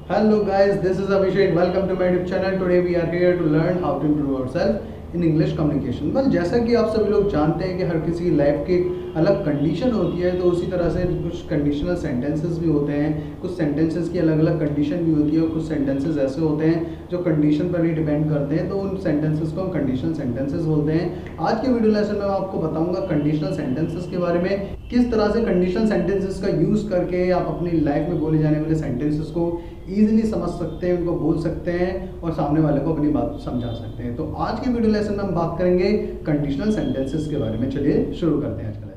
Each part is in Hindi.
Hello guys, this is Abhishek. Welcome to my YouTube channel. Today we are here to learn how to improve ourselves in English communication. well, जैसा कि आप सभी लोग जानते हैं कि हर किसी की लाइफ की अलग कंडीशन होती है, तो उसी तरह से कुछ कंडीशनल सेंटेंसेस भी होते हैं, कुछ सेंटेंसेस की अलग अलग कंडीशन भी होती है और कुछ सेंटेंसेस ऐसे होते हैं जो कंडीशन पर ही डिपेंड करते हैं, तो उन सेंटेंसेस को हम कंडीशनल सेंटेंसेस बोलते हैं। आज के वीडियो लेसन में मैं आपको बताऊंगा कंडीशनल सेंटेंसेस के बारे में, किस तरह से कंडीशनल सेंटेंसेस का यूज़ करके आप अपनी लाइफ में बोले जाने वाले सेंटेंसेस को ईजिली समझ सकते हैं, उनको बोल सकते हैं और सामने वाले को अपनी बात समझा सकते हैं। तो आज के वीडियो लेसन में हम बात करेंगे कंडीशनल सेंटेंसेस के बारे में। चलिए शुरू करते हैं आज का लेसन।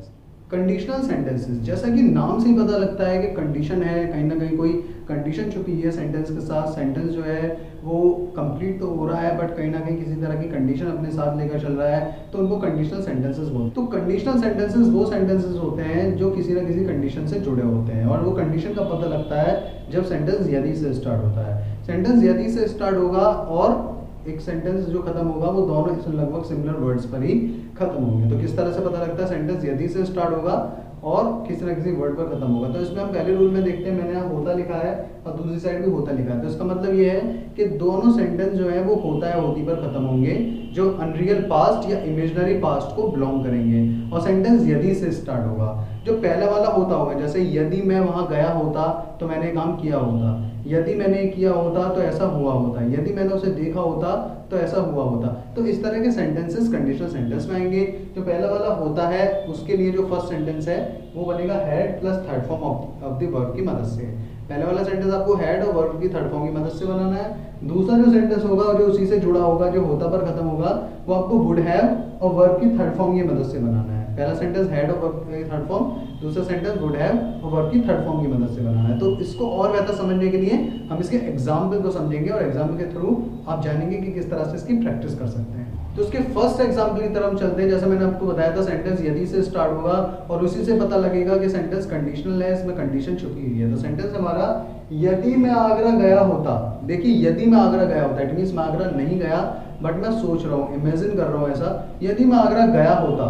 कंडीशनल सेंटेंसेस, जैसा कि नाम से ही पता लगता है कि कंडीशन है, कहीं ना कहीं कोई कंडीशन छुपी है सेंटेंस के साथ। सेंटेंस जो है वो कंप्लीट तो हो रहा है बट कहीं ना कहीं किसी तरह की कंडीशन अपने साथ लेकर चल रहा है, तो उनको कंडीशनल सेंटेंसेस बोलते हैं। तो कंडीशनल सेंटेंसेस वो सेंटेंसेस होते हैं जो किसी ना किसी कंडीशन से जुड़े होते हैं, और वो कंडीशन का पता लगता है जब सेंटेंस यदि से स्टार्ट होता है। सेंटेंस यदि से स्टार्ट होगा और एक सेंटेंस जो खत्म होगा वो दोनों लगभग सिमिलर वर्ड्स पर ही खत्म होंगे। तो किस तरह से पता लगता है सेंटेंस यदि से स्टार्ट होगा और किसी ना किसी वर्ड पर खत्म होगा। तो इसमें हम पहले रूल में देखते हैं, मैंने यहाँ होता लिखा है और दूसरी साइड भी होता लिखा है, तो इसका मतलब ये है कि दोनों सेंटेंस जो है वो होता है होती पर खत्म होंगे, जो अनरियल पास्ट या इमेजिनरी पास्ट को बिलोंग करेंगे, और सेंटेंस यदि से स्टार्ट होगा। जो पहले वाला होता होगा, जैसे यदि मैं वहाँ गया होता तो मैंने काम किया होता, यदि मैंने किया होता तो ऐसा हुआ होता, यदि मैंने उसे देखा होता तो ऐसा हुआ होता। तो इस तरह के सेंटेंसेस कंडीशनल सेंटेंस में आएंगे। जो पहला वाला होता है उसके लिए जो फर्स्ट सेंटेंस है वो बनेगा had plus third form of the verb की मदद से। पहले वाला सेंटेंस आपको हैड और वर्ब की थर्ड फॉर्म की मदद से बनाना है। दूसरा जो सेंटेंस होगा जो उसी से जुड़ा होगा, जो होता पर खत्म होगा, वो आपको वुड हैव और वर्ब की थर्ड फॉर्म की मदद से बनाना है। पहला सेंटेंस हैड और वर्ब की थर्ड फॉर्म, दूसरा सेंटेंस वुड हैव और वर्ब की थर्ड फॉर्म की मदद से बनाना है। तो इसको और बेहतर समझने के लिए हम इसके एग्जाम्पल को समझेंगे और एग्जाम्पल के थ्रू आप जानेंगे कि किस तरह से इसकी प्रैक्टिस कर सकते हैं। तो उसके फर्स्ट एग्जाम्पल की तरफ हम चलते हैं। जैसे मैंने आपको बताया था सेंटेंस यदि से स्टार्ट होगा और उसी से पता लगेगा कि सेंटेंस कंडीशनल है, इसमें कंडीशन छुपी हुई है। तो सेंटेंस हमारा यदि मैं आगरा गया होता। देखिए यदि मैं आगरा गया होता इट मीन्स मैं आगरा नहीं गया बट मैं सोच रहा हूँ, इमेजिन कर रहा हूँ ऐसा। यदि मैं आगरा गया होता,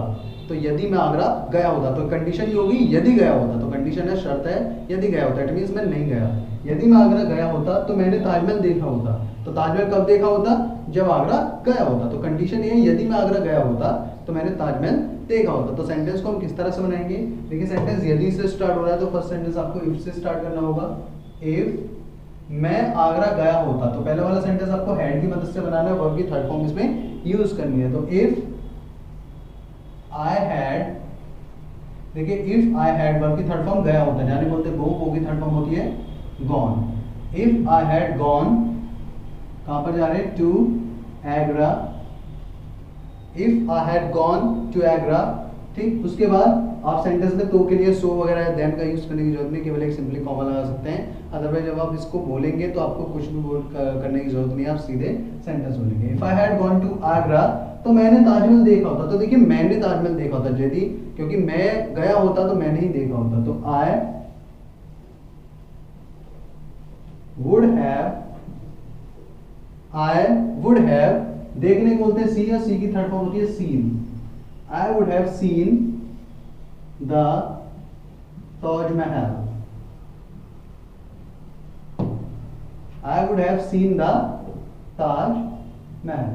तो यदि मैं आगरा गया होता तो कंडीशन ही होगी यदि गया होता, तो कंडीशन है, शर्त है यदि गया होता, इट मीन्स मैं नहीं गया। यदि मैं आगरा गया होता तो मैंने ताजमहल देखा होता, तो ताजमहल कब देखा होता, जब आगरा गया होता। तो कंडीशन ये है यदि मैं आगरा गया होता तो मैंने ताजमहल देखा होता। तो सेंटेंस को हम किस तरह से बनाएंगे, देखिए सेंटेंस यदि से स्टार्ट हो रहा है तो फर्स्ट सेंटेंस आपको इफ से स्टार्ट करना होगा। इफ मैं आगरा गया होता, तो पहले वाला सेंटेंस आपको हैड की मदद से बनाना है, वर्ब की थर्ड फॉर्म इसमें यूज करनी है। तो इफ आई हैड, देखिए इफ आई हैड वर्ब की थर्ड फॉर्म गया होता है, यानी बोलते गो की थर्ड फॉर्म होती है gone. If I had gone, कहां पर जा रहे हैं, to Agra. If I had gone to Agra, ठीक। उसके बाद आप सेंटेंस में तो के लिए सो वगैरह देन का यूज करने की जरूरत नहीं, केवल एक सिंपली कॉमा लगा सकते हैं। अदरवाइज जब आप इसको बोलेंगे तो आपको कुछ भी करने की जरूरत नहीं है, आप सीधे सेंटेंस बोलेंगे। If I had gone to Agra, तो मैंने ताजमहल देखा होता। तो देखिए मैंने ताजमहल देखा होता, यदि क्योंकि मैं गया होता तो मैंने ही देखा होता, तो आई वुड हैव, देखने को बोलते हैं सी, या सी की थर्ड फॉर्म होती है seen. I would have seen the Taj Mahal. I would have seen the Taj Mahal.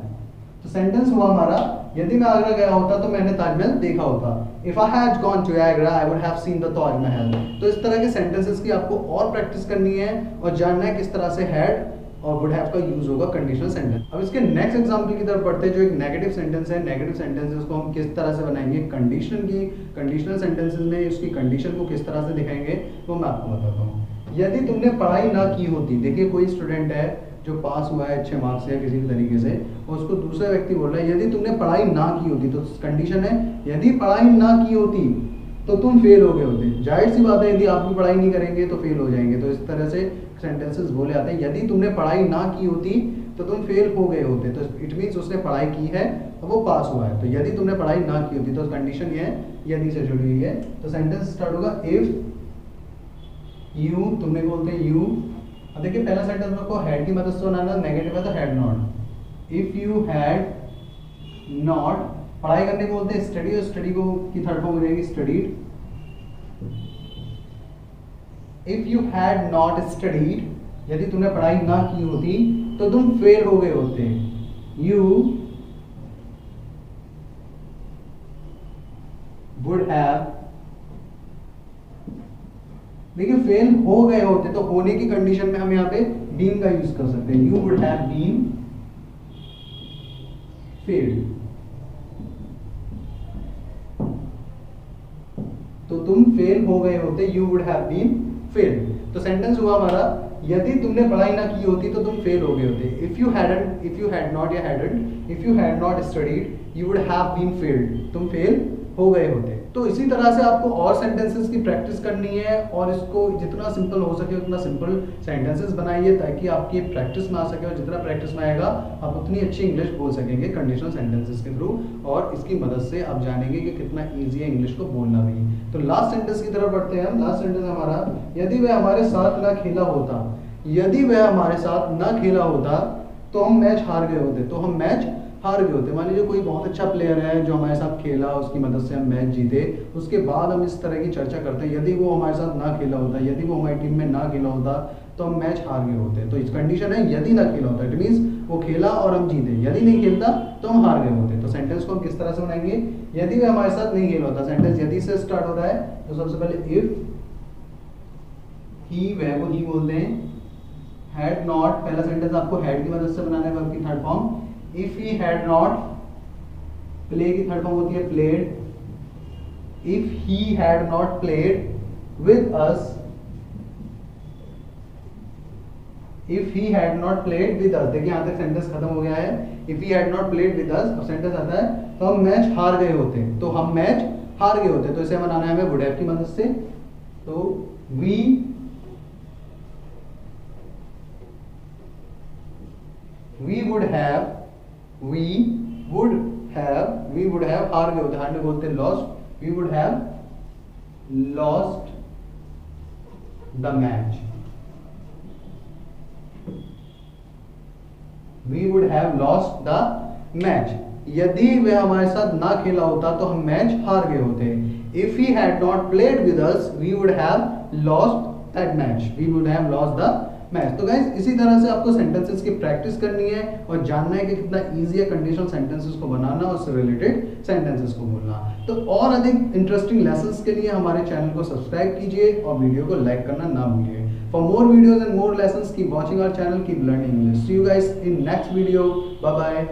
तो सेंटेंस हुआ हमारा यदि मैं आगरा गया होता तो मैंने ताजमहल देखा होता। If I had gone to Agra I would have seen the Taj Mahal. तो इस तरह के सेंटेंसेस की आपको और प्रैक्टिस करनी है और जानना है किस तरह से हैड और वुड हैव का यूज होगा कंडीशनल सेंटेंस। अब इसके नेक्स्ट एग्जांपल की तरफ बढ़ते हैं, जो एक नेगेटिव सेंटेंस है। नेगेटिव सेंटेंसेस को हम किस तरह से बनाएंगे, कंडीशनल सेंटेंसेस में उसकी कंडीशन को किस तरह से दिखाएंगे वो मैं आपको बताता हूँ। यदि तुमने पढ़ाई ना की होती, देखिए कोई स्टूडेंट है जो पास हुआ है अच्छे मार्क्स से या किसी भी तरीके से, और उसको दूसरा व्यक्ति बोल रहा है यदि तुमने पढ़ाई ना की होती, तो कंडीशन है यदि पढ़ाई ना की होती तो तुम फेल हो गए होते। जाहिर सी बात है यदि आप भी पढ़ाई नहीं करेंगे तो फेल हो जाएंगे। तो इस तरह से सेंटेंसेस बोले आते हैं, यदि तुमने पढ़ाई ना की होती तो तुम फेल हो गए होते। तो इट मीन्स उसने पढ़ाई की है और वो पास हुआ है। तो यदि तुमने पढ़ाई ना की होती, तो कंडीशन ये है यदि से जुड़ी हुई है। तो सेंटेंस स्टार्ट होगा इफ यू, तुमने बोलते हैं यू। अब देखिए पहला सेंटेंस में आपको हैड की मदद से बनाना, नेगेटिव है तो had not. If you had not, पढ़ाई करने को बोलते हैं स्टडी, और स्टडी को की थर्ड फॉर्म हो जाएगी studied. If you had not studied यदि तुमने पढ़ाई ना की होती तो तुम फेल हो गए होते। यू वुड हैव, देखिए फेल हो गए होते, तो होने की कंडीशन में हम यहाँ पे बीन का यूज कर सकते हैं। You would have been failed, तो तुम फेल हो गए होते। You would have been failed. तो सेंटेंस हुआ हमारा, यदि तुमने पढ़ाई ना की होती तो तुम फेल हो गए होते। इफ यू हैड नॉट या hadn't, if you had not studied you would have been failed, तुम फेल हो गए होते। तो इसी तरह से आपको और सेंटेंसेस की प्रैक्टिस करनी है और इसको जितना सिंपल हो सके उतना सिंपल सेंटेंसेस बनाइए ताकि आपकी प्रैक्टिस में आ सके, और जितना प्रैक्टिस में आएगा आप उतनी अच्छी इंग्लिश बोल सकेंगे कंडीशनल सेंटेंसेस के थ्रू, और इसकी मदद से आप जानेंगे कि कितना ईजी है इंग्लिश को बोलना भी। तो लास्ट सेंटेंस की तरफ बढ़ते हैं हम। लास्ट सेंटेंस हमारा, यदि वह हमारे साथ ना खेला होता, यदि वह हमारे साथ ना खेला होता तो हम मैच हार गए होते। तो हम मैच हार गए होते। मान लीजिए कोई बहुत अच्छा प्लेयर है जो हमारे साथ खेला, उसकी मदद से हम मैच जीते, उसके बाद हम इस तरह की चर्चा करते हैं, यदि वो हमारे साथ ना खेला होता, यदि वो हमारी टीम में ना खेला होता तो हम मैच हार गए होते। तो इस कंडीशन है यदि ना खेला होता, इट मींस वो खेला और हम जीते, यदि नहीं खेलता तो हम हार गए होते। तो सेंटेंस को हम किस तरह से बनाएंगे, यदि वह हमारे साथ नहीं खेला होता, सेंटेंस यदि से स्टार्ट हो रहा है, तो सबसे पहले इफ ही, वह को ही बोलते हैं, हैड नॉट, पहला सेंटेंस आपको हैड की मदद से बनाना है, वर्ब की third form. If he had not, play की थर्ड फॉर्म होती है played, if he had not played with us, if he had not played with us, देखिए यहां तक सेंटेंस खत्म हो गया है। If he had not played with us, और सेंटेंस आता है तो हम मैच हार गए होते, तो हम मैच हार गए होते। तो इसे बनाना है हमें वुड हैव की मदद से, तो we would have, we would have, हार गए होते, हारने बोलते lost, we would have lost the match, we would have lost the match। यदि वह हमारे साथ ना खेला होता तो हम मैच हार गए होते। If he had not played with us, we would have lost that match, we would have lost the match. तो गाइस इसी तरह से आपको सेंटेंसेस की प्रैक्टिस करनी है और जानना है कि कितना इजी है कंडीशनल सेंटेंसेस को बनाना और उससे रिलेटेड सेंटेंसेस को बोलना। तो और अधिक इंटरेस्टिंग लेसन्स के लिए हमारे चैनल को सब्सक्राइब कीजिए और वीडियो को लाइक करना ना भूलिए। For more videos and more lessons keep watching our channel, keep learning English. See you guys in next video, bye bye.